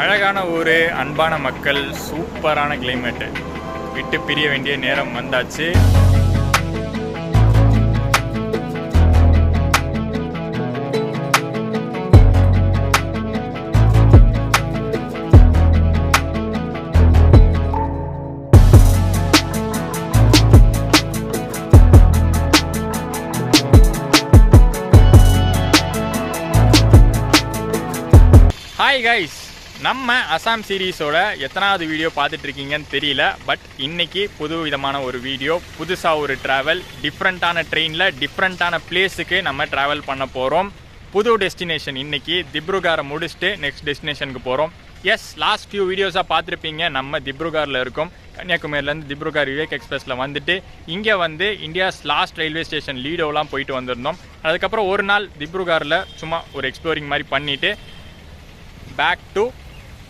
அழகான ஊர், அன்பான மக்கள், சூப்பரான கிளைமேட்டு. விட்டு பிரிய வேண்டிய நேரம் வந்தாச்சு. ஹாய் கைஸ், நம்ம அசாம் சீரீஸோட எத்தனாவது வீடியோ பார்த்துட்டு இருக்கீங்கன்னு தெரியல. பட் இன்னைக்கு புது விதமான ஒரு வீடியோ, புதுசாக ஒரு ட்ராவல், டிஃப்ரெண்ட்டான ட்ரெயினில் டிஃப்ரெண்ட்டான பிளேஸுக்கு நம்ம ட்ராவல் பண்ண போகிறோம். புது டெஸ்டினேஷன். இன்னைக்கு திப்ருகாரை முடிச்சுட்டு நெக்ஸ்ட் டெஸ்டினேஷனுக்கு போகிறோம். எஸ், லாஸ்ட் ஃபியூ வீடியோஸாக பார்த்துருப்பீங்க. நம்ம திப்ருகாரில் இருக்கோம். கன்னியாகுமரியிலேருந்து திப்ருகார் விவேக் எக்ஸ்பிரஸில் வந்துட்டு இங்கே வந்து இந்தியாஸ் லாஸ்ட் ரயில்வே ஸ்டேஷன் லீடோலாம் போயிட்டு வந்திருந்தோம். அதுக்கப்புறம் ஒரு நாள் திப்ருகாரில் சும்மா ஒரு எக்ஸ்ப்ளோரிங் மாதிரி பண்ணிவிட்டு back to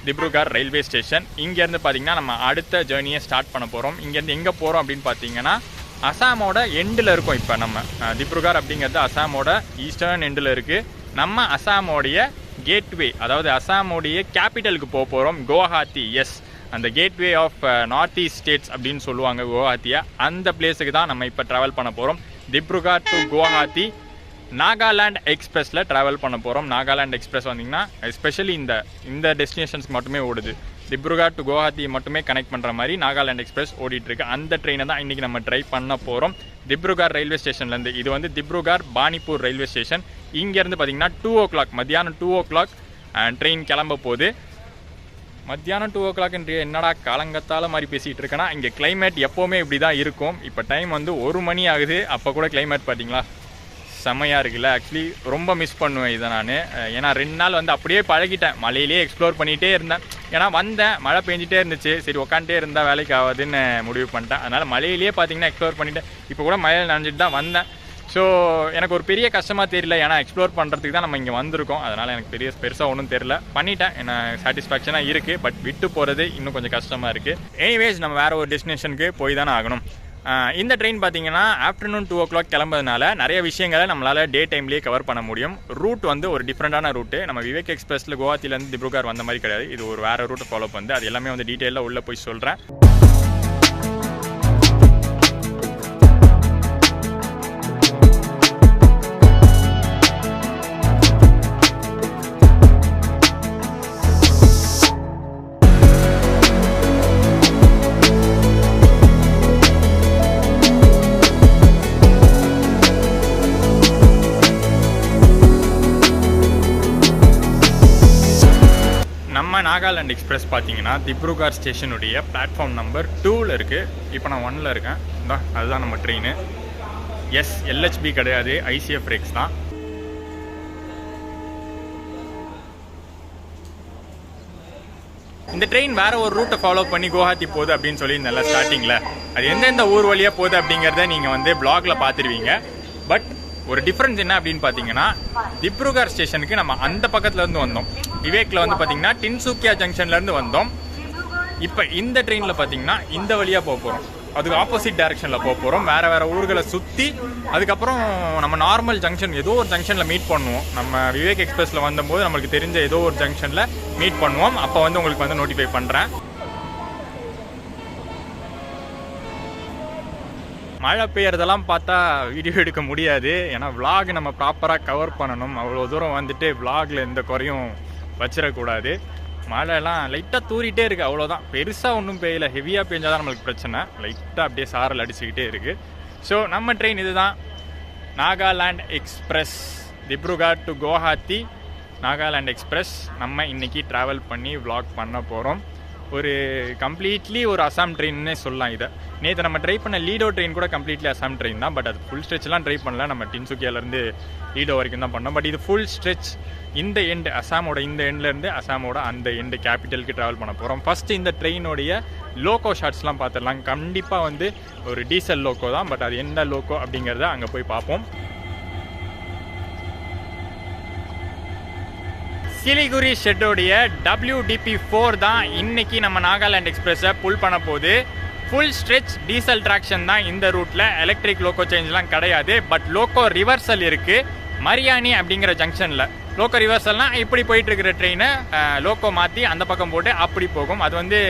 Dibrugarh railway station. இங்கேருந்து பார்த்தீங்கன்னா நம்ம அடுத்த ஜேர்னியை ஸ்டார்ட் பண்ண போகிறோம். இங்கேருந்து எங்கே போகிறோம் அப்படின்னு பார்த்தீங்கன்னா அசாமோட எண்டில் இருக்கும். இப்போ நம்ம திப்ருகார் அப்படிங்கிறது அசாமோட ஈஸ்டர்ன் எண்டில் இருக்குது. நம்ம அசாமோடைய கேட்வே, அதாவது அசாமோடைய கேபிட்டலுக்கு போக போகிறோம், குவஹாத்தி. எஸ், அந்த gateway of north east states அப்படின்னு சொல்லுவாங்க குவஹாத்தியை. அந்த பிளேஸுக்கு தான் நம்ம இப்போ ட்ராவல் பண்ண போகிறோம். திப்ருகார் டு குவஹாத்தி நாகாலாண்ட் எக்ஸ்பிரஸில் ட்ராவல் பண்ண போகிறோம். நாகாலாண்ட் எக்ஸ்பிரஸ் வந்தீங்கன்னா எஸ்பெஷலி இந்த டெஸ்டினேஷன்ஸ்க்கு மட்டுமே ஓடுது. திப்ருகார் டு குவஹாத்தி மட்டுமே கனெக்ட் பண்ணுற மாதிரி நாகாலாண்ட் எக்ஸ்பிரஸ் ஓடிட்டுருக்கு. அந்த ட்ரெயினை தான் இன்றைக்கி நம்ம ட்ரை பண்ண போகிறோம் திப்ருகார் ரயில்வே ஸ்டேஷன்லேருந்து. இது வந்து திப்ருகார் பானிப்பூர் ரயில்வே ஸ்டேஷன். இங்கேருந்து பார்த்தீங்கன்னா 2 o'clock, மத்தியானம் 2 o'clock ட்ரெயின் கிளம்ப போகுது. மத்தியானம் 2 o'clock என்னடா காலங்கத்தால் மாதிரி பேசிகிட்டு இருக்கேன்னா, இங்கே கிளைமேட் எப்போவுமே இப்படி தான் இருக்கும். இப்போ டைம் வந்து 1 மணி ஆகுது. அப்போ கூட கிளைமேட் பார்த்தீங்களா செம்மையாக இருக்குல்ல. ஆக்சுவலி ரொம்ப மிஸ் பண்ணுவேன் இதை நான். ஏன்னா 2 நாள் வந்து அப்படியே பழகிட்டேன். மழையிலே எக்ஸ்ப்ளோர் பண்ணிகிட்டே இருந்தேன். ஏன்னா வந்தேன், மழை பெஞ்சிட்டே இருந்துச்சு. சரி உட்காந்துட்டே இருந்தால் வேலைக்கு ஆகாதுன்னு முடிவு பண்ணிட்டேன். அதனால் மழையிலேயே பார்த்தீங்கன்னா எக்ஸ்ப்ளோர் பண்ணிவிட்டேன். இப்போ கூட மழையில் நனைஞ்சிட்டு தான் வந்தேன். ஸோ எனக்கு ஒரு பெரிய கஷ்டமாக தெரியல. ஏன்னா எக்ஸ்ப்ளோர் பண்ணுறதுக்கு தான் நம்ம இங்கே வந்திருக்கோம். அதனால் எனக்கு பெருசாக ஒன்றும் தெரியல. பண்ணிட்டேன், என்ன சாட்டிஸ்ஃபேக்ஷனாக இருக்குது. பட் விட்டு போகிறது இன்னும் கொஞ்சம் கஷ்டமாக இருக்குது. எனிவேஸ், நம்ம வேறு ஒரு டெஸ்டினேஷனுக்கு போய் தானே ஆகணும். இந்த ட்ரெயின் பார்த்தீங்கன்னா ஆஃப்டர்நூன் 2 o'clock கிளம்புறதுனால நிறைய விஷயங்களை நம்மளால் டே டைம்லேயே கவர் பண்ண முடியும். ரூட் வந்து ஒரு டிஃப்ரெண்ட்டான ரூட்டு. நம்ம விவேக் எக்ஸ்பிரஸில் குவஹாத்திலேருந்து திப்ருகார் வந்த மாதிரி கிடையாது. இது ஒரு வேறு ரூட்டை ஃபாலோ பண்ணுது. அது எல்லாமே வந்து டீட்டெயிலாக உள்ளே போய் சொல்கிறேன். நாகாலாண்ட் எக்ஸ்பிரஸ் பார்த்தீங்கன்னா திப்ருகார் ஸ்டேஷனுடைய பிளாட்ஃபார்ம் நம்பர் 2ல் இருக்குது. இப்போ நான் 1ல் இருக்கேன். அதுதான் நம்ம ட்ரெயின். எஸ், LHB கிடையாது, ICF Rex தான். இந்த ட்ரெயின் வேறு ஒரு ரூட்டை ஃபாலோ பண்ணி குவஹாத்தி போகுது அப்படின்னு சொல்லி நல்லா ஸ்டார்டிங்கில். அது எந்தெந்த ஊர் வழியாக போகுது அப்படிங்கிறத நீங்கள் வந்து பிளாகில் பார்த்துருவீங்க. பட் ஒரு டிஃப்ரென்ஸ் என்ன அப்படின்னு பார்த்தீங்கன்னா, திப்ருகார் ஸ்டேஷனுக்கு நம்ம அந்த பக்கத்துலேருந்து வந்தோம். விவேக்கில் வந்து பார்த்தீங்கன்னா டின்சுக்கியா ஜங்ஷன்லேருந்து வந்தோம். இப்போ இந்த ட்ரெயினில் பார்த்தீங்கன்னா இந்த வழியாக போக போகிறோம். அதுக்கு ஆப்போசிட் டைரக்ஷனில் போக போகிறோம். வேறு ஊர்களை சுற்றி அதுக்கப்புறம் நம்ம நார்மல் ஜங்ஷன் ஏதோ ஒரு ஜங்ஷனில் மீட் பண்ணுவோம். நம்ம விவேக் எக்ஸ்பிரஸில் வந்தபோது நம்மளுக்கு தெரிஞ்ச ஏதோ ஒரு ஜங்ஷனில் மீட் பண்ணுவோம். அப்போ வந்து உங்களுக்கு வந்து நோட்டிஃபை பண்ணுறேன். மழை பெய்யறதெல்லாம் பார்த்தா வீடியோ எடுக்க முடியாது. ஏன்னா விலாக் நம்ம ப்ராப்பராக கவர் பண்ணணும். அவ்வளோ தூரம் வந்துட்டு விலாகில் எந்த குறையும் வச்சிடக்கூடாது. மழைலாம் லைட்டாக தூரிட்டே இருக்குது, அவ்வளோதான். பெருசாக ஒன்றும் பெய்யலை. ஹெவியாக பெஞ்சால் தான் நம்மளுக்கு பிரச்சனை. லைட்டாக அப்படியே சாரல் அடிச்சுக்கிட்டே இருக்குது. ஸோ நம்ம ட்ரெயின் இது தான், Nagaland express. Dibrugarh to Guwahati Nagaland express நம்ம இன்றைக்கி ட்ராவல் பண்ணி விலாக் பண்ண போகிறோம். ஒரு கம்ப்ளீட்லி ஒரு அசாம் ட்ரெயின்னே சொல்லலாம் இதை. நேற்று நம்ம ட்ரை பண்ண லீடோ ட்ரெயின் கூட கம்ப்ளீட்லி அசாம் ட்ரெயின் தான். பட் அது ஃபுல் ஸ்ட்ரெச்லாம் ட்ரை பண்ணல. நம்ம டின்சுக்கியாலேருந்து லீடோ வரைக்கும் தான் பண்ணோம். பட் இது ஃபுல் ஸ்ட்ரெச். இந்த எண்டு, அசாமோட இந்த எண்ட்லேருந்து அசாமோட அந்த எண்டு கேபிட்டலுக்கு ட்ராவல் பண்ண போகிறோம். ஃபஸ்ட்டு இந்த ட்ரெயினுடைய லோக்கோ ஷார்ட்ஸ்லாம் பார்த்துடலாம். கண்டிப்பாக வந்து ஒரு டீசல் லோக்கோ தான். பட் அது என்ன லோக்கோ அப்படிங்கிறத அங்கே போய் பார்ப்போம். சிலிகுரி ஷெட்டோடைய WDP4 தான் இன்னைக்கு நம்ம நாகாலாண்ட் எக்ஸ்பிரஸை புல் பண்ண போகுது. ஃபுல் ஸ்ட்ரெச் டீசல் ட்ராக்ஷன் தான் இந்த ரூட்டில். எலக்ட்ரிக் லோக்கோ சேஞ்ச்லாம் கிடையாது. பட் லோக்கோ ரிவர்சல் இருக்குது மரியானி அப்படிங்கிற ஜங்ஷனில். லோக்கோ ரிவர்சல்னால் இப்படி போயிட்டுருக்கிற ட்ரெயினை லோக்கோ மாற்றி அந்த பக்கம் போட்டு அப்படி போகும். அது வந்து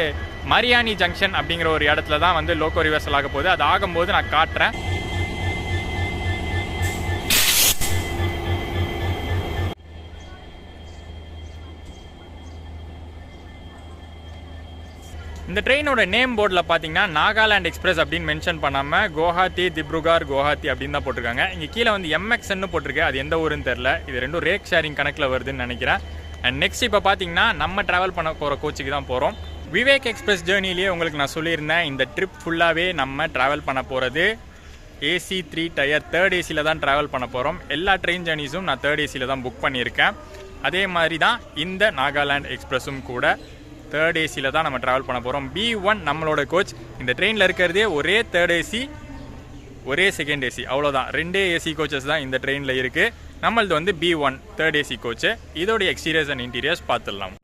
மரியானி ஜங்ஷன் அப்படிங்கிற ஒரு இடத்துல தான் வந்து லோக்கோ ரிவர்சல் ஆக போகுது. அது ஆகும்போது நான் காட்டுறேன். இந்த ட்ரெயினோட நேம் போர்டில் பார்த்தீங்கன்னா நாகாலாண்ட் எக்ஸ்பிரஸ் அப்படின்னு மென்ஷன் பண்ணாமல் குவஹாத்தி, திப்ருகார், குவஹாத்தி அப்படின்னு தான் போட்டிருக்காங்க. இங்கே கீழே வந்து MXன்னு போட்டிருக்கு. அது எந்த ஊருன்னு தெரில. இது ரெண்டும் ரேக் ஷேரிங் கணக்கில் வருதுன்னு நினைக்கிறேன். அண்ட் நெக்ஸ்ட் இப்போ பார்த்தீங்கன்னா நம்ம ட்ராவல் பண்ண போகிற கோச்சுக்கு தான் போகிறோம். விவேக் எக்ஸ்பிரஸ் ஜேர்னிலேயே உங்களுக்கு நான் சொல்லியிருந்தேன், இந்த ட்ரிப் ஃபுல்லாகவே நம்ம ட்ராவல் பண்ண போகிறது AC 3 டயர் 3rd ACயில் தான் ட்ராவல் பண்ண போகிறோம். எல்லா ட்ரெயின் ஜேர்னிஸும் நான் 3rd ACயில் தான் புக் பண்ணியிருக்கேன். அதே மாதிரி தான் இந்த நாகாலாண்ட் எக்ஸ்பிரஸும் கூட 3rd ACயில் தான் நம்ம ட்ராவல் பண்ண போகிறோம். B1 நம்மளோட கோச். இந்த ட்ரெயினில் இருக்கிறதே ஒரே 3rd AC, ஒரே 2nd AC, அவ்வளோதான். 2 AC கோச்சஸ் தான் இந்த ட்ரெயினில் இருக்குது. நம்மளது வந்து B1 3rd AC கோச்சு. இதோடைய எக்ஸ்டீரியர்ஸ் அண்ட் இன்டீரியர்ஸ் பார்த்துடலாம்.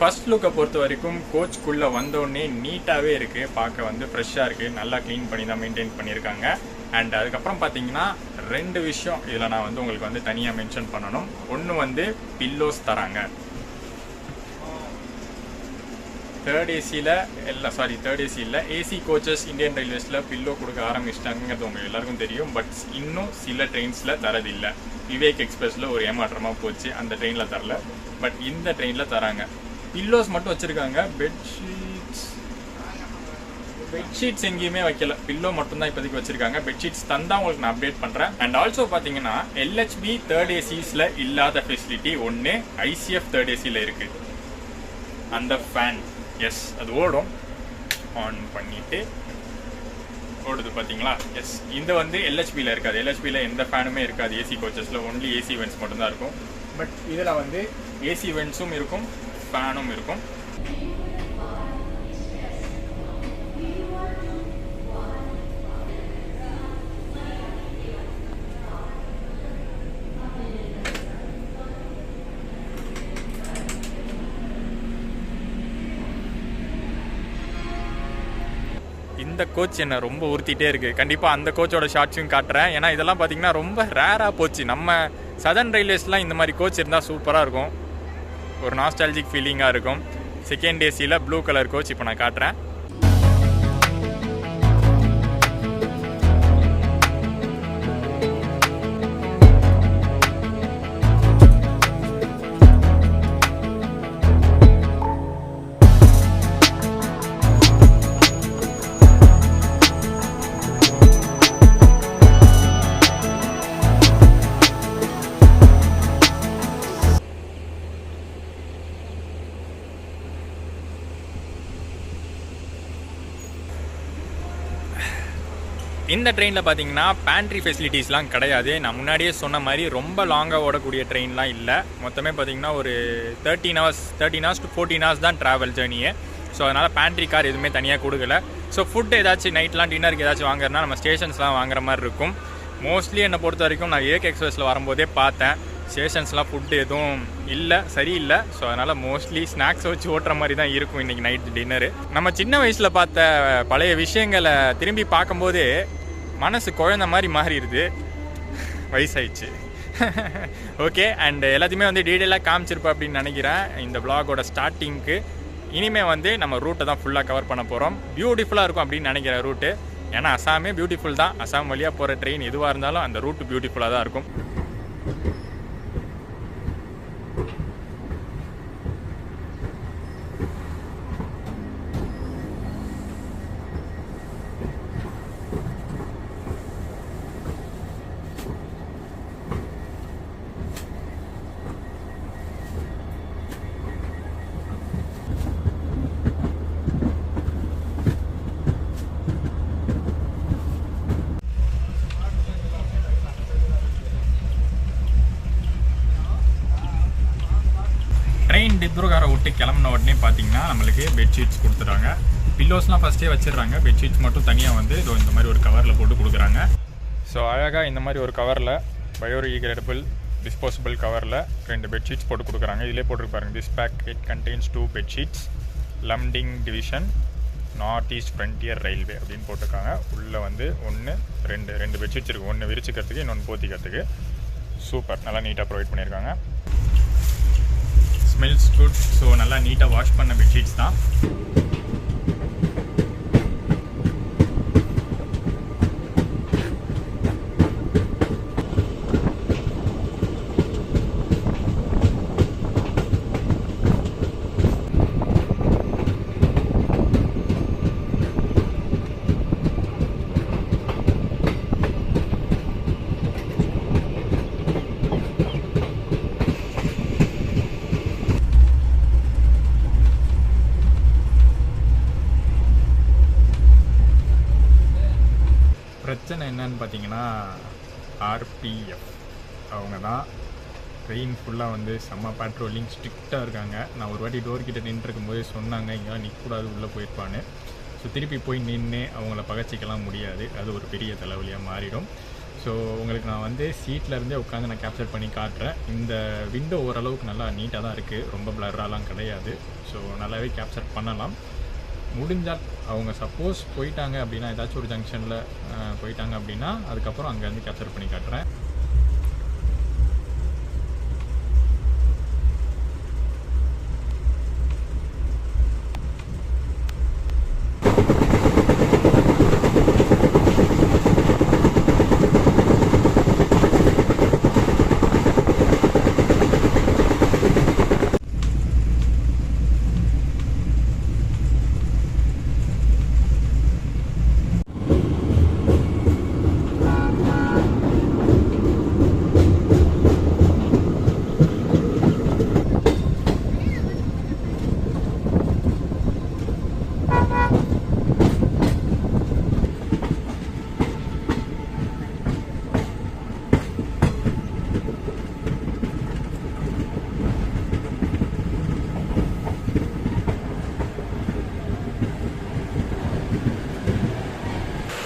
ஃபர்ஸ்ட் லுக்கை பொறுத்த வரைக்கும் கோச்சுக்குள்ளே வந்தோடனே நீட்டாகவே இருக்குது. பார்க்க வந்து ஃப்ரெஷ்ஷாக இருக்குது. நல்லா க்ளீன் பண்ணி தான் மெயின்டைன் பண்ணியிருக்காங்க. அண்ட் அதுக்கப்புறம் பார்த்தீங்கன்னா 2 விஷயம் இதில் நான் வந்து உங்களுக்கு வந்து தனியாக மென்ஷன் பண்ணணும். ஒன்று வந்து பில்லோஸ் தராங்க. 3rd ACயில் தேர்ட் AC இல்லை, AC கோச்சஸ் இந்தியன் ரயில்வேஸில் பில்லோ கொடுக்க ஆரம்பிச்சிட்டாங்கிறது உங்களுக்கு எல்லாருக்கும் தெரியும். பட் இன்னும் சில ட்ரெயின்ஸில் தரதில்லை. விவேக் எக்ஸ்பிரஸில் ஒரு ஏமாற்றமாக போச்சு, அந்த ட்ரெயினில் தரல. பட் இந்த ட்ரெயினில் தராங்க. பில்லோஸ் மட்டும் வச்சுருக்காங்க. பெட்ஷீட்ஸ் எங்கேயுமே வைக்கல. பில்லோ மட்டும்தான் இப்போதைக்கு வச்சுருக்காங்க. பெட்ஷீட்ஸ் தந்தால் உங்களுக்கு நான் அப்டேட் பண்ணுறேன். அண்ட் ஆல்சோ பார்த்தீங்கன்னா LHB 3rd ACஸில் இல்லாத ஃபெசிலிட்டி ஒன்று ICF 3rd ACயில் இருக்குது. அந்த ஃபேன், எஸ் அது ஓடும். ஆன் பண்ணிவிட்டு ஓடுது பார்த்தீங்களா? எஸ், இந்த வந்து LHBயில் இருக்காது. LHBயில் எந்த ஃபேனுமே இருக்காது. AC கோச்சஸில் ஒன்லி AC வென்ட்ஸ் மட்டும்தான் இருக்கும். பட் இதில் வந்து AC வென்ட்ஸும் இருக்கும், ஃபேனும் இருக்கும். இந்த கோச் என்ன ரொம்ப உறுத்திட்டே இருக்குது. கண்டிப்பாக அந்த கோச்சோட ஷார்ட்ஸையும் காட்டுறேன். ஏன்னா இதெல்லாம் பார்த்தீங்கன்னா ரொம்ப ரேராக போச்சு. நம்ம சதர்ன் ரயில்வேஸ்லாம் இந்த மாதிரி கோச் இருந்தால் சூப்பராக இருக்கும். ஒரு நாஸ்டாலஜிக் ஃபீலிங்காக இருக்கும். 2nd ACயில் ப்ளூ கலர் கோச் இப்போ நான் காட்டுறேன். இந்த ட்ரெயினில் பார்த்தீங்கன்னா பேண்ட்ரி ஃபெசிலிட்டிஸ்லாம் கிடையாது. நான் முன்னாடியே சொன்ன மாதிரி ரொம்ப லாங்காக ஓடக்கூடிய ட்ரெயின்லாம் இல்லை. மொத்தமே பார்த்தீங்கன்னா ஒரு 13 hours to 14 hours தான் ட்ராவல் ஜேர்னியே. ஸோ அதனால் பேண்ட்ரி கார் எதுவுமே தனியாக கொடுக்கல. ஸோ ஃபுட் ஏதாச்சும் நைட்லாம் டின்னருக்கு ஏதாச்சும் வாங்குறதுனா நம்ம ஸ்டேஷன்ஸ்லாம் வாங்குற மாதிரி இருக்கும். மோஸ்ட்லி என்னை பொறுத்த வரைக்கும் நான் விவேக் எக்ஸ்பிரஸில் வரும்போதே பார்த்தேன், ஸ்டேஷன்ஸ்லாம் ஃபுட்டு எதுவும் இல்லை, சரியில்லை. ஸோ அதனால் மோஸ்ட்லி ஸ்நாக்ஸ் வச்சு ஓட்டுற மாதிரி தான் இருக்கும் இன்றைக்கி நைட் டின்னரு. நம்ம சின்ன வயசில் பார்த்த பழைய விஷயங்களை திரும்பி பார்க்கும்போது மனசு குழந்த மாதிரி மாறிடுது. வயசாயிடுச்சு. ஓகே, அண்ட் எல்லாத்தையுமே வந்து டீட்டெயிலாக காமிச்சிருப்பேன் அப்படின்னு நினைக்கிறேன் இந்த வ்ளாகோட ஸ்டார்டிங்க்கு. இனிமேல் வந்து நம்ம ரூட்டை தான் ஃபுல்லாக கவர் பண்ண போகிறோம். பியூட்டிஃபுல்லாக இருக்கும் அப்படின்னு நினைக்கிறேன் ரூட்டு. ஏன்னா அசாமே பியூட்டிஃபுல் தான். அசாம் வழியாக போகிற ட்ரெயின் எதுவாக இருந்தாலும் அந்த ரூட்டு பியூட்டிஃபுல்லாக தான் இருக்கும். திப்ருகாரை விட்டு கிளம்புன உடனே பார்த்தீங்கன்னா நம்மளுக்கு பெட்ஷீட்ஸ் கொடுத்துட்றாங்க. பில்லோஸ்லாம் ஃபஸ்ட்டே வச்சிடுறாங்க. பெட்ஷீட்ஸ் மட்டும் தனியாக வந்து இதோ இந்த மாதிரி ஒரு கவரில் போட்டு கொடுக்குறாங்க. ஸோ அழகாக இந்த மாதிரி ஒரு கவரில் பயோடிகிரேடபிள் டிஸ்போசபிள் கவரில் 2 பெட்ஷீட்ஸ் போட்டு கொடுக்குறாங்க. இதிலே போட்டுருப்பாருங்க, this pack it contains 2 bedsheets, Lumding division, north east frontier railway அப்படின்னு போட்டிருக்காங்க. உள்ளே வந்து 2 பெட்ஷீட்ஸ் இருக்குது. ஒன்று விரிச்சிக்கிறதுக்கு, இன்னொன்று போத்திக்கிறதுக்கு. சூப்பர், நல்லா நீட்டாக ப்ரொவைட் பண்ணியிருக்காங்க. Smells good. ஸோ நல்லா நீட்டாக வாஷ் பண்ண பெட்ஷீட்ஸ் தான். பிரச்சனை என்னன்னு பார்த்தீங்கன்னா ஆர்பிஎஃப் அவங்க தான் ட்ரெயின் ஃபுல்லாக வந்து செம்ம பேட்ரோலிங் ஸ்ட்ரிக்டாக இருக்காங்க. நான் ஒரு வாட்டி டோர் கிட்ட நின்றுருக்கும் போது சொன்னாங்க இங்கெல்லாம் நிற்கக்கூடாது, உள்ளே போயிருப்பான்னு. ஸோ திருப்பி போய் நின்று அவங்கள பகச்சிக்கலாம் முடியாது, அது ஒரு பெரிய தலைவலியாக மாறிடும். ஸோ உங்களுக்கு நான் வந்து சீட்லேருந்தே உட்காந்து நான் கேப்சர் பண்ணி காட்டுறேன். இந்த விண்டோ ஓரளவுக்கு நல்லா நீட்டாக தான் இருக்குது, ரொம்ப பிளர்ராலாம் கிடையாது. ஸோ நல்லாவே கேப்சர் பண்ணலாம். முடிஞ்சால் அவங்க சப்போஸ் போயிட்டாங்க அப்படின்னா, ஏதாச்சும் ஒரு ஜங்ஷனில் போயிட்டாங்க அப்படின்னா அதுக்கப்புறம் அங்கேருந்து கேப்சர் பண்ணி காட்டுறேன்.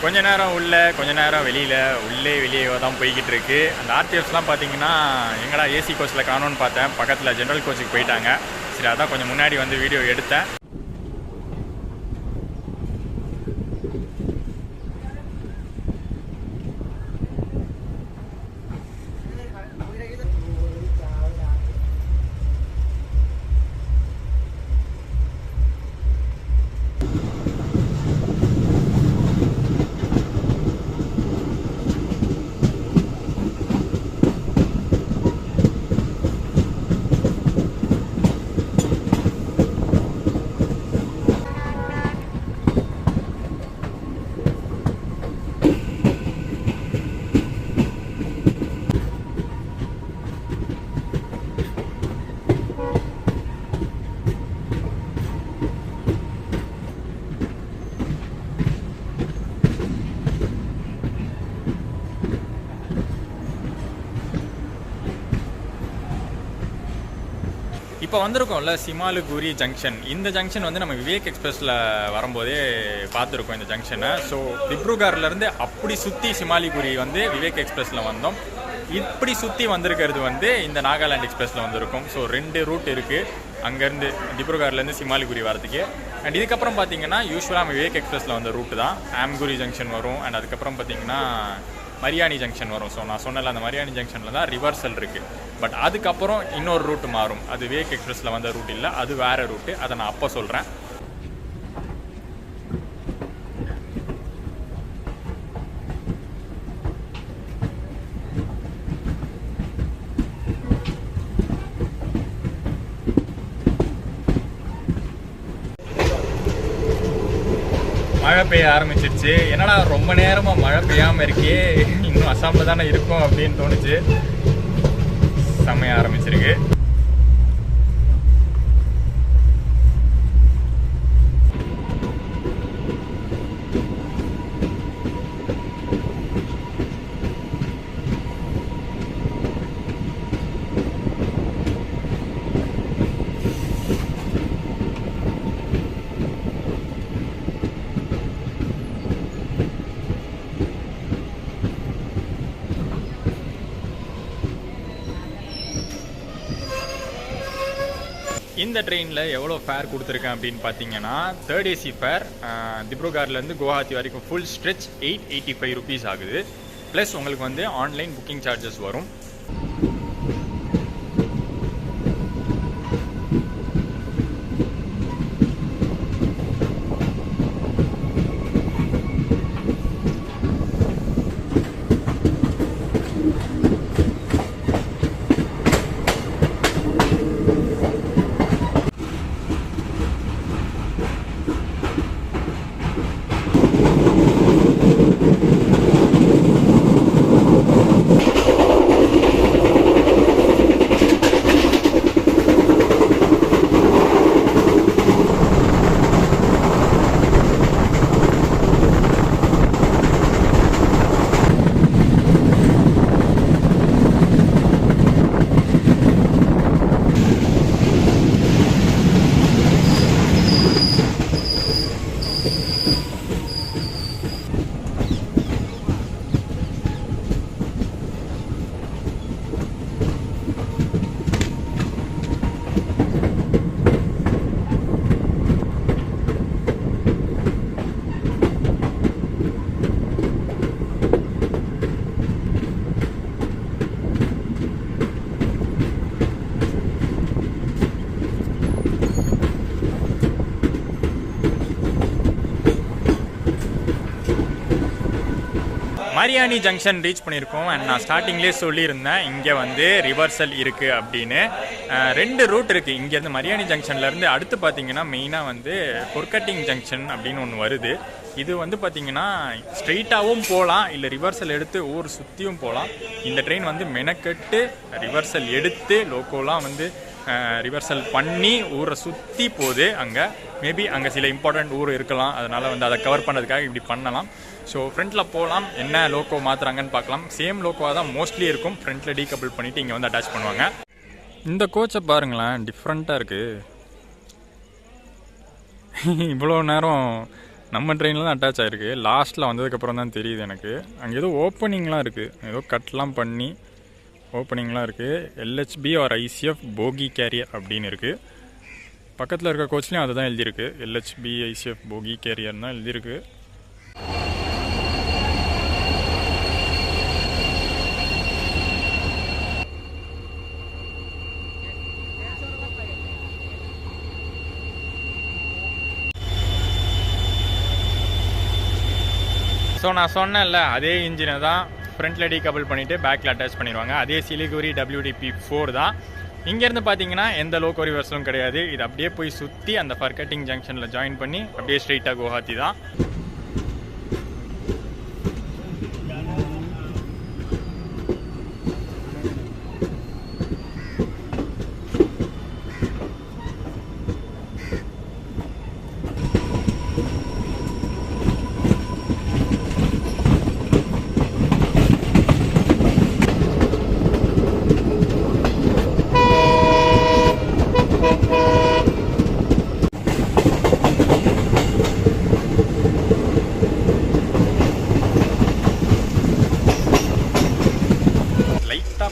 கொஞ்ச நேரம் உள்ள, கொஞ்ச நேரம் வெளியில், வெளியே தான் போய்கிட்டு இருக்கு. அந்த ஆர்டிஎஃப்ஸ்லாம் பார்த்தீங்கன்னா எங்கடா ஏசி கோச்சில் காணோன்னு பார்த்தேன், பக்கத்தில் ஜென்ரல் கோச்சுக்கு போயிட்டாங்க. சரி, அதான் கொஞ்சம் முன்னாடி வந்து வீடியோ எடுத்தேன். இப்போ வந்திருக்கோம்ல சிமாலுகுரி ஜங்ஷன். இந்த ஜங்ஷன் வந்து நம்ம விவேக் எக்ஸ்பிரஸில் வரும்போதே பார்த்துருக்கோம் இந்த ஜங்ஷனை. ஸோ திப்ருகார்லேருந்து அப்படி சுற்றி சிமாலிகுரி வந்து விவேக் எக்ஸ்பிரஸில் வந்தோம். இப்படி சுற்றி வந்திருக்கிறது வந்து இந்த நாகாலாண்ட் எக்ஸ்பிரஸில் வந்திருக்கும். ஸோ 2 ரூட் இருக்குது அங்கேருந்து திப்ருகார்லேருந்து சிமாலிகுரி வரதுக்கு. அண்ட் இதுக்கப்புறம் பார்த்தீங்கன்னா யூஸ்வலாக விவேக் எக்ஸ்பிரஸில் வந்த ரூட்டு தான் ஆம்குரி ஜங்ஷன் வரும். அண்ட் அதுக்கப்புறம் பார்த்தீங்கன்னா மரியாணி ஜங்ஷன் வரும். ஸோ நான் சொன்னல அந்த மரியாணி ஜங்ஷனில் தான் ரிவர்சல் இருக்குது. பட் அதுக்கப்புறம் இன்னொரு ரூட்டு மாறும். அது விவேக் எக்ஸ்பிரஸில் வந்த ரூட் இல்லை, அது வேறு ரூட்டு. அதை நான் அப்போ சொல்கிறேன். மழை பெய்ய ஆரம்பிச்சிருச்சு. என்னடா ரொம்ப நேரமாக மழை பெய்யாமல் இருக்கே, இன்னும் அசாமில் தானே இருக்கும் அப்படின்னு தோணுச்சு. செம்மைய ஆரம்பிச்சிருக்கு. இந்த ட்ரெயினில் எவ்வளோ ஃபேர் கொடுத்துருக்கேன் அப்படின்னு பார்த்தீங்கன்னா, தேர்ட் ஏசி ஃபேர் திப்ருகர்லேருந்து குவஹாத்தி வரைக்கும் ஃபுல் ஸ்ட்ரெச் 885 rupees ஆகுது. ப்ளஸ் உங்களுக்கு வந்து ஆன்லைன் புக்கிங் சார்ஜஸ் வரும். மரியானி ஜங்ஷன் ரீச் பண்ணியிருக்கோம். அண்ட் நான் ஸ்டார்டிங்லேயே சொல்லியிருந்தேன் இங்கே வந்து ரிவர்சல் இருக்குது அப்படின்னு. 2 ரூட் இருக்குது இங்கேருந்து மரியானி ஜங்ஷன்லேருந்து. அடுத்து பார்த்தீங்கன்னா மெயினாக வந்து பொர்க்கட்டிங் ஜங்ஷன் அப்படின்னு ஒன்று வருது. இது வந்து பார்த்தீங்கன்னா ஸ்ட்ரெயிட்டாகவும் போகலாம், இல்லை ரிவர்சல் எடுத்து ஊர் சுற்றியும் போகலாம். இந்த ட்ரெயின் வந்து மெனக்கெட்டு ரிவர்சல் எடுத்து லோக்கோலாம் வந்து ரிவர்சல் பண்ணி ஊரை சுற்றி போகுது. அங்கே மேபி அங்கே சில இம்பார்ட்டண்ட் ஊர் இருக்கலாம், அதனால் வந்து அதை கவர் பண்ணுறதுக்காக இப்படி பண்ணலாம். ஸோ ஃப்ரண்ட்டில் போகலாம், என்ன லோக்கோ மாற்றுறாங்கன்னு பார்க்கலாம். சேம் லோக்கோவாக தான் மோஸ்ட்லி இருக்கும். ஃப்ரண்ட்டில் டீகபிள் பண்ணிவிட்டு இங்கே வந்து அட்டாச் பண்ணுவாங்க. இந்த கோச்சை பாருங்களேன், டிஃப்ரெண்ட்டாக இருக்குது. இவ்வளோ நேரம் நம்ம ட்ரெயினில் தான் அட்டாச் ஆகிருக்கு. லாஸ்ட்டில் வந்ததுக்கப்புறம் தான் தெரியுது எனக்கு. அங்கே ஏதோ ஓப்பனிங்லாம் இருக்குது, ஏதோ கட்லாம் பண்ணி ஓப்பனிங்லாம் இருக்குது. LHB ஆர் ICF போகி கேரியர் அப்படின்னு இருக்குது. பக்கத்தில் இருக்க கோச்லேயும் அதை தான் எழுதியிருக்கு, LHB ICF போகி கேரியர் தான் எழுதியிருக்கு. ஸோ நான் சொன்னேன்ல, அதே இன்ஜினை தான் ஃப்ரண்ட்டில் டீகபிள் பண்ணிவிட்டு பேக்கில் அட்டாச் பண்ணிடுவாங்க. அதே சிலிகுரி WDP4 தான். இங்கேருந்து பார்த்தீங்கன்னா எந்த லோக்கோ ரிவர்ஸலும் கிடையாது. இது அப்படியே போய் சுற்றி அந்த ஃபர்கட்டிங் ஜங்ஷனில் ஜாயின் பண்ணி அப்படியே ஸ்ட்ரெயிட்டாக குவஹாத்தி தான்.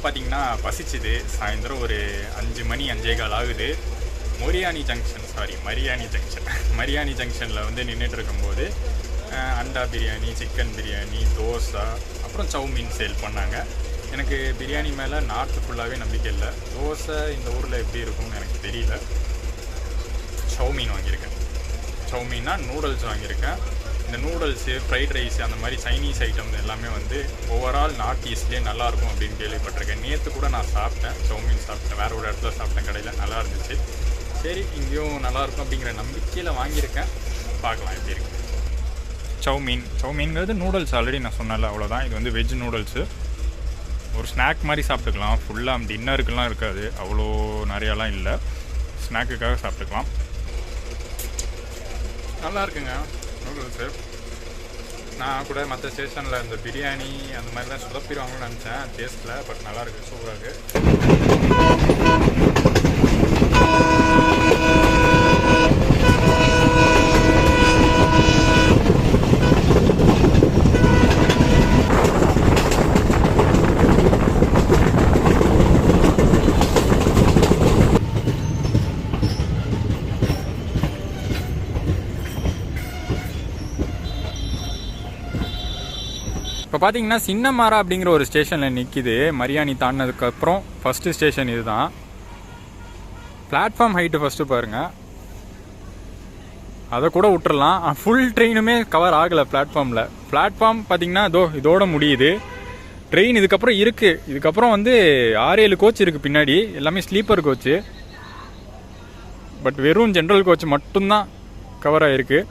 பார்த்தீங்கன்னா பசிச்சுது. சாயந்தரம் ஒரு 5 மணி 5:15 ஆகுது. மரியானி ஜங்ஷனில் வந்து நின்றுட்டு இருக்கும்போது அண்டா பிரியாணி, சிக்கன் பிரியாணி, தோசை, அப்புறம் சவுமீன் சேல் பண்ணாங்க. எனக்கு பிரியாணி மேலே நார்த்து ஃபுல்லாகவே நம்பிக்கை இல்லை. தோசை இந்த ஊரில் எப்படி இருக்கும்னு எனக்கு தெரியல. சவுமீன் வாங்கியிருக்கேன். சவுமீன்னா நூடுல்ஸ் வாங்கியிருக்கேன். இந்த நூடுல்ஸு, ஃப்ரைட் ரைஸு, அந்த மாதிரி சைனீஸ் ஐட்டம்ஸ் எல்லாமே வந்து ஓவரால் நார்த் ஈஸ்ட்லேயே நல்லாயிருக்கும் அப்படின்னு கேள்விப்பட்டிருக்கேன். நேற்று கூட நான் சாப்பிட்டேன், சவுமீன் சாப்பிட்டேன். வேறு ஒரு இடத்துல சாப்பிட்டேன் கடையில், நல்லா இருந்துச்சு. சரி, இங்கேயும் நல்லாயிருக்கும் அப்படிங்கிற நம்பிக்கையில் வாங்கியிருக்கேன். பார்க்கலாம் எப்படி இருக்குது. சவுமீன்ங்கிறது நூடுல்ஸ் ஆல்ரெடி நான் சொன்னல, அவ்வளோதான். இது வந்து வெஜ் நூடுல்ஸு. ஒரு ஸ்நாக் மாதிரி சாப்பிட்டுக்கலாம். ஃபுல்லாக டின்னருக்குலாம் இருக்காது, அவ்வளோ நிறையாலாம் இல்லை. ஸ்நாக்குக்காக சாப்பிட்டுக்கலாம். நல்லா இருக்குங்க நூடுல்ஸு. நான் கூட மற்ற ஸ்டேஷனில் இந்த பிரியாணி அந்த மாதிரிலாம் சொதப்பிடுவாங்கன்னு நினச்சேன் டேஸ்ட்டில். பட் நல்லாயிருக்கு, சூப்பராக இருக்குது. இப்போ பார்த்தீங்கன்னா சின்னமாரா அப்படிங்கிற ஒரு ஸ்டேஷனில் நிற்கிது. மரியாணி தாண்டினதுக்கப்புறம் ஃபஸ்ட்டு ஸ்டேஷன் இது தான். பிளாட்ஃபார்ம் ஹைட்டு ஃபஸ்ட்டு பாருங்கள், அதை கூட விட்டுறலாம். ஃபுல் ட்ரெயினுமே கவர் ஆகலை பிளாட்ஃபார்மில். பிளாட்ஃபார்ம் பார்த்தீங்கன்னா இதோட முடியுது. ட்ரெயின் இதுக்கப்புறம் இருக்குது. இதுக்கப்புறம் வந்து 6-7 கோச் இருக்குது பின்னாடி, எல்லாமே ஸ்லீப்பர் கோச்சு. பட் வெறும் ஜென்ரல் கோச் மட்டும்தான் கவர் ஆகிருக்கு.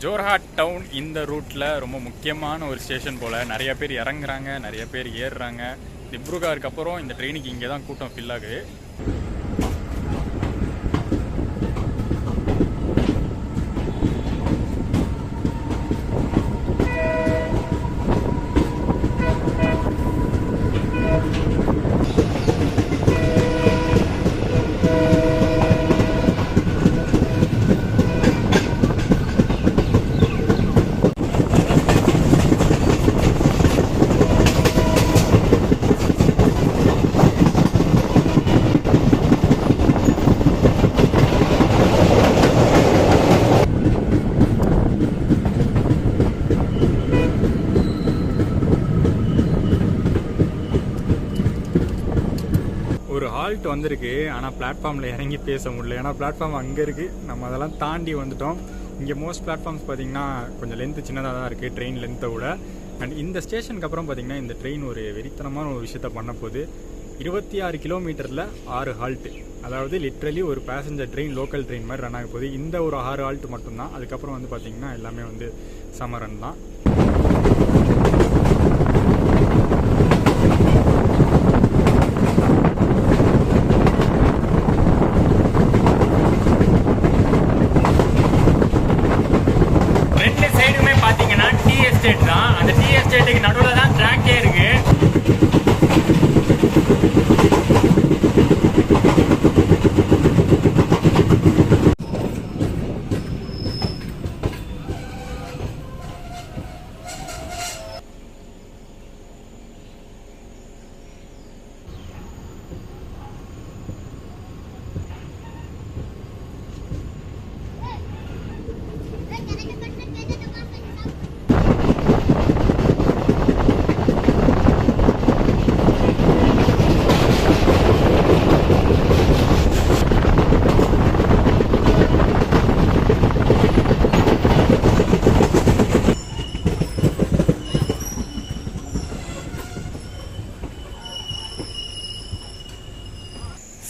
ஜோர்ஹாட் டவுன் இந்த ரூட்டில் ரொம்ப முக்கியமான ஒரு ஸ்டேஷன் போல். நிறைய பேர் இறங்குறாங்க, நிறைய பேர் ஏறுறாங்க. திப்ருகாருக்கு அப்புறம் இந்த ட்ரெயினுக்கு இங்கே தான் கூட்டம் ஃபில் ஆகுது. ஒரு ஹால்ட் வந்திருக்கு, ஆனால் பிளாட்ஃபார்மில் இறங்கி பேச முடியல. ஏன்னா பிளாட்ஃபார்ம் அங்கே இருக்குது, நம்ம அதெல்லாம் தாண்டி வந்துட்டோம். இங்கே மோஸ்ட் பிளாட்ஃபார்ம்ஸ் பார்த்திங்கன்னா கொஞ்சம் லென்த்து சின்னதாக தான் இருக்குது ட்ரெயின் லென்த்தை விட. அண்ட் இந்த ஸ்டேஷனுக்கு அப்புறம் பார்த்திங்கன்னா இந்த ட்ரெயின் ஒரு வெறித்தனமான ஒரு விஷயத்த பண்ண போகுது. 26 கிலோமீட்டரில் 6 ஹால்ட்டு, அதாவது லிட்ரலி ஒரு பேசஞ்சர் ட்ரெயின், லோக்கல் ட்ரெயின் மாதிரி ரன் ஆக போகுது. இந்த ஒரு 6 ஹால்ட்டு மட்டும்தான். அதுக்கப்புறம் வந்து பார்த்திங்கன்னா எல்லாமே வந்து சமரன் தான். அந்த டீ எஸ்டேட்டுக்கு நடுவில் தான் ட்ராக்கே இருக்கு.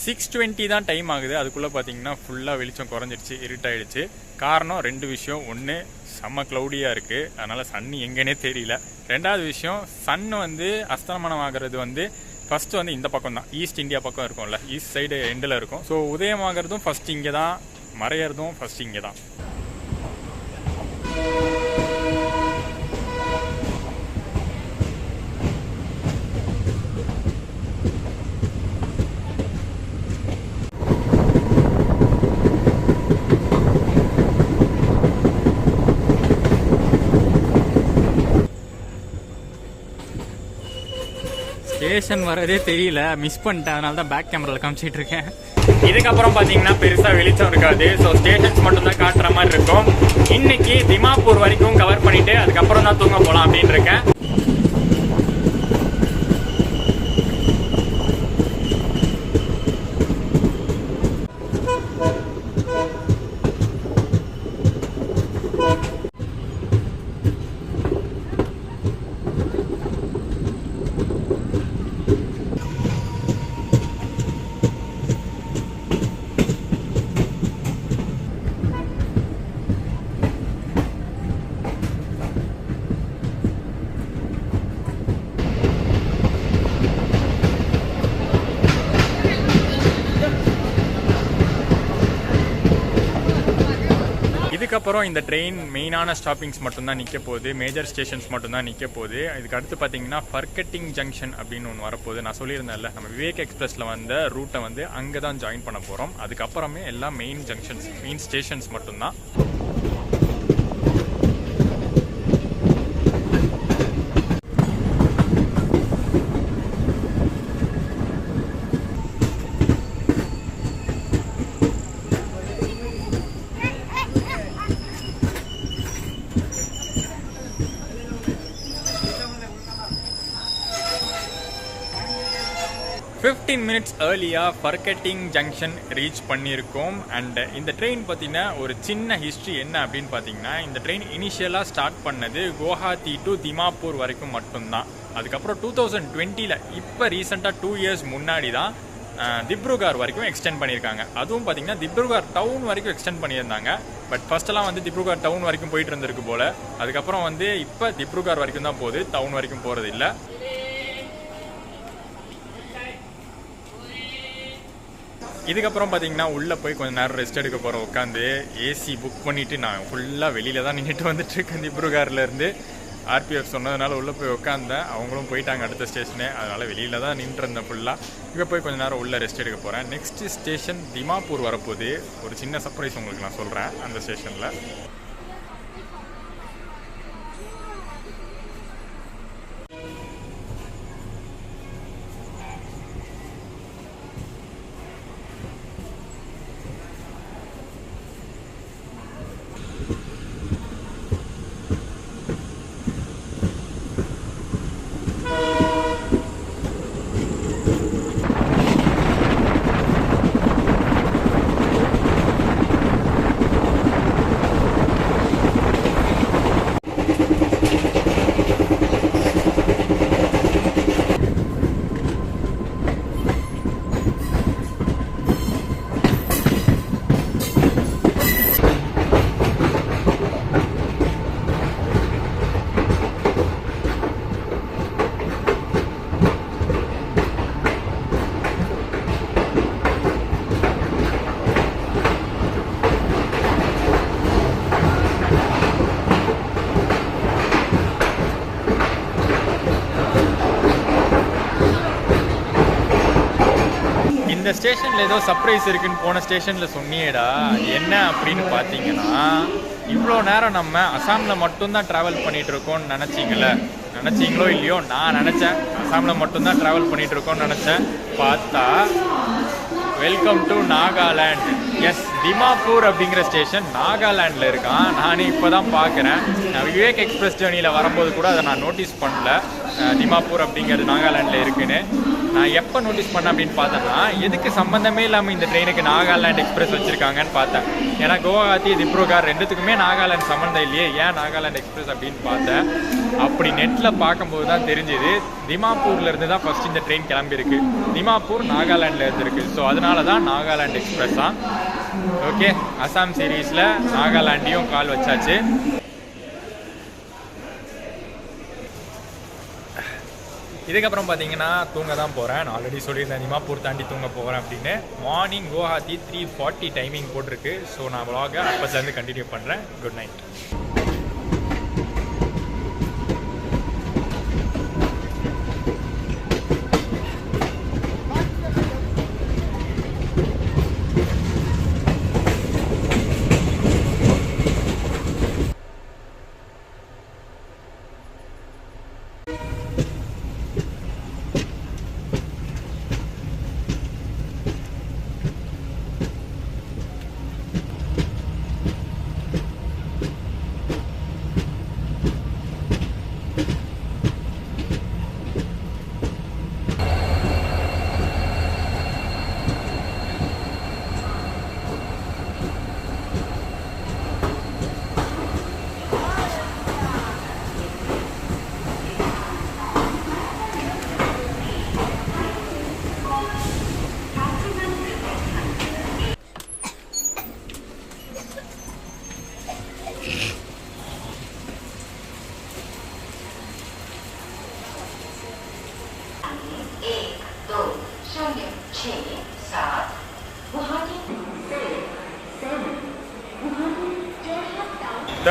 $6:20 தான் டைம் ஆகுது. அதுக்குள்ளே பார்த்தீங்கன்னா ஃபுல்லாக வெளிச்சம் குறைஞ்சிடுச்சு, இருட்டாயிடுச்சு. காரணம் 2 விஷயம். ஒன்று, செம்ம க்ளவுடியாக இருக்குது, அதனால் சன் எங்கேனே தெரியல. 2வது விஷயம், சன் வந்து அஸ்தமனம் ஆகிறது வந்து ஃபஸ்ட்டு வந்து இந்த பக்கம் தான், ஈஸ்ட் இந்தியா பக்கம் இருக்கும்ல, ஈஸ்ட் சைடு எண்டில் இருக்கும். ஸோ உதயமாகிறதும் ஃபஸ்ட் இங்கே தான், மறையிறதும் ஃபஸ்ட் இங்கே தான். ஸ்டேஷன் வரதே தெரியல, மிஸ் பண்ணிட்டேன். அதனால தான் பேக் கேமராவில் காமிச்சிட்டு இருக்கேன். இதுக்கப்புறம் பார்த்தீங்கன்னா பெருசாக வெளிச்சம் இருக்காது. ஸோ ஸ்டேஷன்ஸ் மட்டும்தான் காட்டுற மாதிரி இருக்கும். இன்னைக்கு திமாப்பூர் வரைக்கும் கவர் பண்ணிட்டு அதுக்கப்புறம் தான் தூங்க போகலாம் அப்படின்னு இருக்கேன். இதுக்கப்புறம் இந்த ட்ரெயின் மெயினான ஸ்டாப்பிங்ஸ் மட்டும்தான் நிற்க போகுது, மேஜர் ஸ்டேஷன்ஸ் மட்டும்தான் நிற்க போகுது. இதுக்கு அடுத்து பார்த்தீங்கன்னா ஃபர்கட்டிங் ஜங்ஷன் அப்படின்னு ஒன்று வரப்போகுது. நான் சொல்லியிருந்தேன்ல, நம்ம விவேக் எக்ஸ்பிரஸில் வந்த ரூட்டை வந்து அங்கே தான் ஜாயின் பண்ண போகிறோம். அதுக்கப்புறமே எல்லாம் மெயின் ஜங்ஷன்ஸ், மெயின் ஸ்டேஷன்ஸ் மட்டும்தான். மினிட்ஸ் ஏர்லியாக ஃபர்கட்டிங் ஜங்ஷன் ரீச் பண்ணியிருக்கோம். அண்ட் இந்த ட்ரெயின் பார்த்தீங்கன்னா ஒரு சின்ன ஹிஸ்ட்ரி என்ன அப்படின்னு பார்த்தீங்கன்னா, இந்த ட்ரெயின் இனிஷியலாக ஸ்டார்ட் பண்ணது குவஹாத்தி டு திமாப்பூர் வரைக்கும் மட்டும்தான். அதுக்கப்புறம் 2020 இப்போ ரீசெண்டாக 2 இயர்ஸ் முன்னாடி தான் திப்ருகார் வரைக்கும் எக்ஸ்டெண்ட் பண்ணியிருக்காங்க. அதுவும் பார்த்தீங்கன்னா திப்ருகார் டவுன் வரைக்கும் எக்ஸ்டெண்ட் பண்ணியிருந்தாங்க. பட் ஃபர்ஸ்ட்டெல்லாம் வந்து திப்ருகார் டவுன் வரைக்கும் போயிட்டு இருந்திருக்கு போல். அதுக்கப்புறம் வந்து இப்போ திப்ருகார் வரைக்கும் தான் போகுது, டவுன் வரைக்கும் போகிறது இல்லை. இதுக்கப்புறம் பார்த்தீங்கன்னா உள்ளே போய் கொஞ்சம் நேரம் ரெஸ்ட் எடுக்க போகிறோம். உட்காந்து ஏசி புக் பண்ணிவிட்டு நான் ஃபுல்லாக வெளியில் தான் நின்றுட்டு வந்துட்டுருக்கேன். திப்ருகார்லேருந்து ஆர்பிஎஃப் சொன்னதுனால உள்ளே போய் உட்காந்தேன். அவங்களும் போயிட்டாங்க அடுத்த ஸ்டேஷனு, அதனால் வெளியில் தான் நின்றுருந்தேன் ஃபுல்லாக. இப்போ போய் கொஞ்சம் நேரம் உள்ளே ரெஸ்ட் எடுக்க போகிறேன். நெக்ஸ்ட்டு ஸ்டேஷன் திமாப்பூர் வரப்போகுது. ஒரு சின்ன சர்ப்ரைஸ் உங்களுக்கு நான் சொல்கிறேன் அந்த ஸ்டேஷனில். இந்த ஸ்டேஷனில் ஏதோ சர்ப்ரைஸ் இருக்குன்னு போன ஸ்டேஷனில் சொன்னியேடா, என்ன அப்படின்னு பார்த்தீங்கன்னா, இவ்வளோ நேரம் நம்ம அசாமில் மட்டும்தான் ட்ராவல் பண்ணிகிட்டு இருக்கோம்னு நினச்சிங்களோ இல்லையோ, நான் நினச்சேன் அசாமில் மட்டும்தான் ட்ராவல் பண்ணிகிட்டு இருக்கோம்னு நினச்சேன். பார்த்தா welcome to Nagaland. Yes, Dimapur அப்படிங்கிற ஸ்டேஷன் நாகாலாண்டில் இருக்கான். நானே இப்போ தான் பார்க்குறேன். நான் விவேக் எக்ஸ்பிரஸ் ஜேர்னியில் வரும்போது கூட அதை நான் நோட்டீஸ் பண்ணல, திமாப்பூர் அப்படிங்கிறது நாகாலாண்டில் இருக்குன்னு. நான் எப்போ நோட்டீஸ் பண்ணேன் அப்படின்னு பார்த்தேன்னா, எதுக்கு சம்மந்தமே இல்லாமல் இந்த ட்ரெயினுக்கு நாகாலாண்ட் எக்ஸ்பிரஸ் வச்சுருக்காங்கன்னு பார்த்தேன். ஏன்னா குவஹாத்தி திப்ருகார் ரெண்டுத்துக்குமே நாகாலாண்ட் சம்மந்தம் இல்லையே, ஏன் நாகாலாண்ட் எக்ஸ்பிரஸ் அப்படின்னு பார்த்தேன். அப்படி நெட்டில் பார்க்கும்போது தான் தெரிஞ்சுது, திமாப்பூர்லேருந்து தான் ஃபஸ்ட் இந்த ட்ரெயின் கிளம்பியிருக்கு. திமாப்பூர் நாகாலாண்டில் இருந்துருக்கு. ஸோ அதனால தான் நாகாலாண்ட் எக்ஸ்பிரஸ் தான். ஓகே, அசாம் சீரீஸில் நாகாலாண்டையும் கால் வச்சாச்சு. இதுக்கப்புறம் பார்த்தீங்கன்னா தூங்க தான் போகிறேன். நான் ஆல்ரெடி சொல்லியிருந்தேன் திமாப்பூர் தாண்டி தூங்க போகிறேன் அப்படின்னு. மார்னிங் குவஹாத்தி 3:40 டைமிங் போட்டிருக்கு. ஸோ நான் vlog அப்போதுலேருந்து கண்டினியூ பண்ணுறேன். Good night.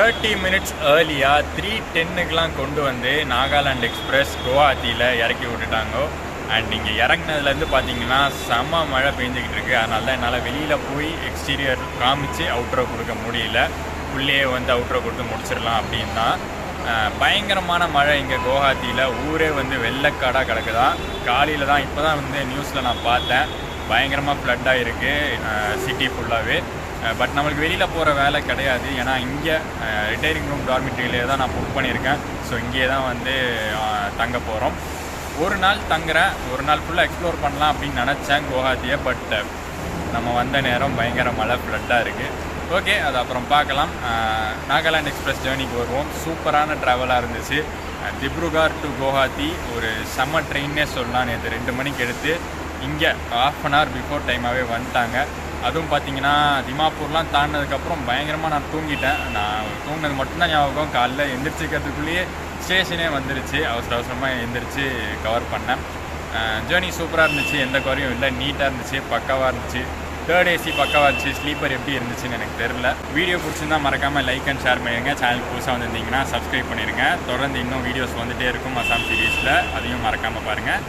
30 மினிட்ஸ் ஏர்லியாக 3:10க்குலாம் கொண்டு வந்து நாகாலாந்து எக்ஸ்பிரஸ் குவஹாத்தியில் இறக்கி விட்டுட்டாங்க. அண்ட் இங்கே இறங்கினதுலேருந்து பார்த்தீங்கன்னா செம்ம மழை பெஞ்சிக்கிட்டு இருக்குது. அதனால தான் என்னால் வெளியில் போய் எக்ஸ்டீரியர் காமிச்சு அவுட்ரோ கொடுக்க முடியல. உள்ளே வந்து அவுட்ரோ கொடுத்து முடிச்சிடலாம் அப்படின்னு தான். பயங்கரமான மழை இங்கே குவஹாத்தியில். ஊரே வந்து வெள்ளக்காடாக கிடக்குதான். காலையில் தான் இப்போ தான் வந்து நியூஸில் நான் பார்த்தேன், பயங்கரமாக ஃப்ளட்டாக இருக்குது சிட்டி ஃபுல்லாகவே. பட் நம்மளுக்கு வெளியில் போகிற வேலை கிடையாது. ஏன்னா இங்கே ரிட்டையரிங் ரூம் டார்மிட்டரியிலே தான் நான் புக் பண்ணியிருக்கேன். ஸோ இங்கே தான் வந்து தங்க போகிறோம். ஒரு நாள் தங்குறேன், ஒரு நாள் ஃபுல்லாக எக்ஸ்ப்ளோர் பண்ணலாம் அப்படின்னு நினச்சேன் குவஹாத்தியை. பட் நம்ம வந்த நேரம் பயங்கர மழை ஃப்ளட்டாக இருக்குது. ஓகே, அது அப்புறம் பார்க்கலாம். நாகாலாந்து எக்ஸ்பிரஸ் ஜேர்னிக்கு வருவோம். சூப்பரான ட்ராவலாக இருந்துச்சு. திப்ருகார் டு குவஹாத்தி ஒரு செம்ம ட்ரெயின்னே சொல்லலாம். நேற்று 2 மணிக்கு எடுத்து இங்கே ½ அன் ஹவர் பிஃபோர் டைமாகவே வந்துட்டாங்க. அதுவும் பார்த்தீங்கன்னா திமாப்பூர்லாம் தாண்டினதுக்கப்புறம் பயங்கரமாக நான் தூங்கிட்டேன். நான் தூங்கினது மட்டும்தான் ஞாபகம். காலைல எந்திரிச்சிக்கிறதுக்குள்ளேயே ஸ்டேஷனே வந்துருச்சு. அவசர அவசரமாக எந்திரிச்சு கவர் பண்ணேன். ஜேர்னி சூப்பராக இருந்துச்சு, எந்த குறையும் இல்லை, நீட்டாக இருந்துச்சு, பக்காவாக இருந்துச்சு. 3rd AC பக்காவாக இருந்துச்சு. ஸ்லீப்பர் எப்படி இருந்துச்சுன்னு எனக்கு தெரில. வீடியோ பிடிச்சிருந்தா மறக்காமல் லைக் அண்ட் ஷேர் பண்ணிடுங்க. சேனல் புதுசாக வந்திருந்தீங்கன்னா சப்ஸ்கிரைப் பண்ணிடுங்க. தொடர்ந்து இன்னும் வீடியோஸ் வந்துகிட்டே இருக்கும் அசாம் சீரீஸில், அதையும் மறக்காமல் பாருங்கள்.